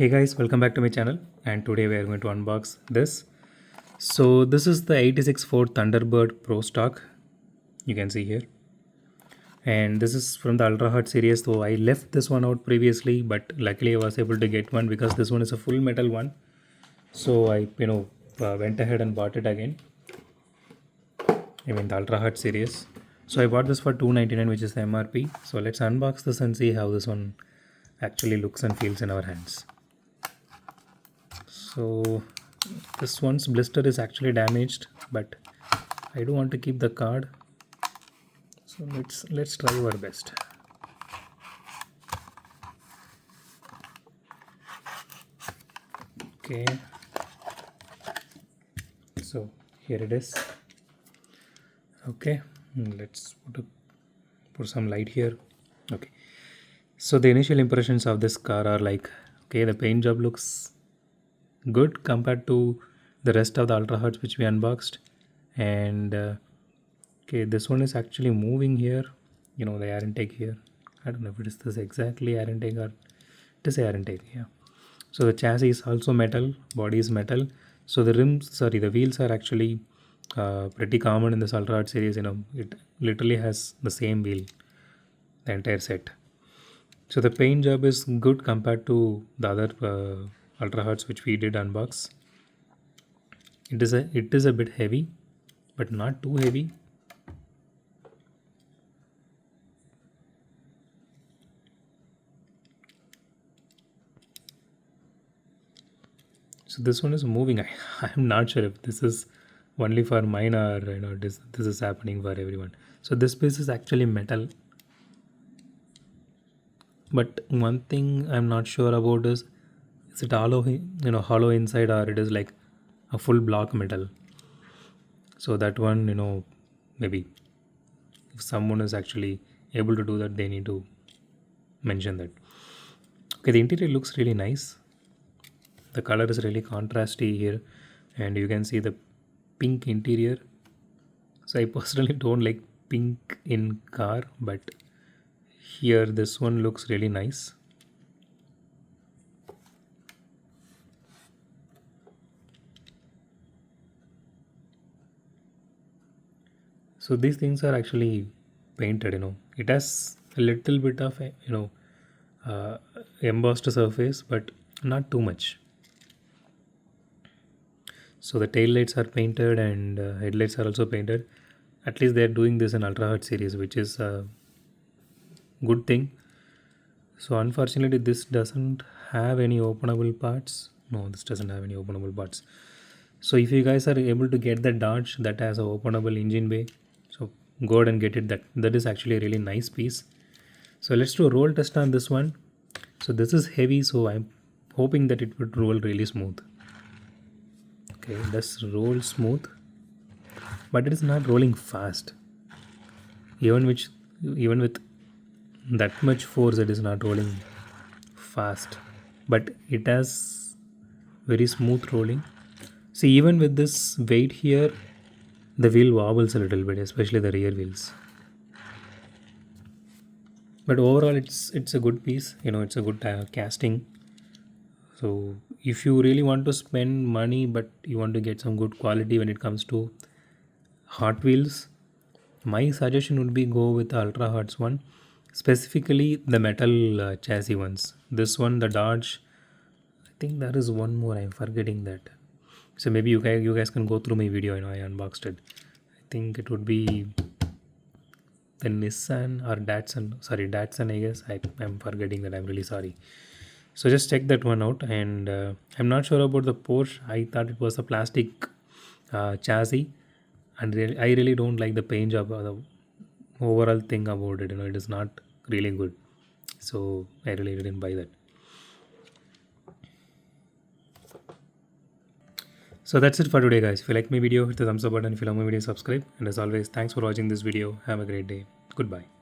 Hey guys, welcome back to my channel, and today we are going to unbox this. So this is the 86 Ford Thunderbird Pro Stock, you can see here, and this is from the Ultra Hot series. So I left this one out previously, but luckily I was able to get one because this one is a full metal one. So I went ahead and bought it again. I mean the Ultra Hot series. So I bought this for $299, which is the MRP. So let's unbox this and see how this one actually looks and feels in our hands. So this one's blister is actually damaged, but I do want to keep the card. So let's try our best. Okay. So here it is. Okay. Let's put some light here. Okay. So the initial impressions of this car are like, okay, the paint job looks good compared to the rest of the Ultra Huts which we unboxed, and okay, this one is actually moving here, the air intake here. I don't know if it is this exactly air intake or it is air intake. Yeah. So the chassis is also metal, body is metal. So the wheels are actually pretty common in this Ultra Hut series. It literally has the same wheel, the entire set. So the paint job is good compared to the other Ultra Huts which we did unbox. It is a bit heavy, but not too heavy. So this one is moving. I'm not sure if this is only for mine or this is happening for everyone. So this piece is actually metal. But one thing I'm not sure about is it hollow inside, or it is like a full block metal. So that one, maybe if someone is actually able to do that, they need to mention that. Okay, the interior looks really nice. The color is really contrasty here, and you can see the pink interior. So I personally don't like pink in car, but here this one looks really nice. So these things are actually painted. It has a little bit of embossed surface, but not too much. So the tail lights are painted, and headlights are also painted. At least they are doing this in Ultra Hot series, which is a good thing. So unfortunately this doesn't have any openable parts. No, this doesn't have any openable parts. So if you guys are able to get the Dodge that has a openable engine bay, so go ahead and get it. That is actually a really nice piece. So let's do a roll test on this one. So this is heavy, so I'm hoping that it would roll really smooth. Okay, it does roll smooth, but it is not rolling fast. Even with that much force, it is not rolling fast, but it has very smooth rolling. See, even with this weight here, the wheel wobbles a little bit, especially the rear wheels. But overall, it's a good piece. It's a good casting. So if you really want to spend money, but you want to get some good quality when it comes to Hot Wheels, my suggestion would be go with the Ultra Hots one, specifically the metal chassis ones. This one, the Dodge. I think there is one more. I'm forgetting that. So maybe you guys can go through my video. I unboxed it. I think it would be the Nissan or Datsun. Sorry, Datsun. I guess I'm forgetting that. I'm really sorry. So just check that one out. And I'm not sure about the Porsche. I thought it was a plastic chassis, and I really don't like the paint job or the overall thing about it. It is not really good. So I really didn't buy that. So that's it for today, guys. If you like my video, hit the thumbs up button. If you love my video, subscribe. And as always, thanks for watching this video. Have a great day. Goodbye.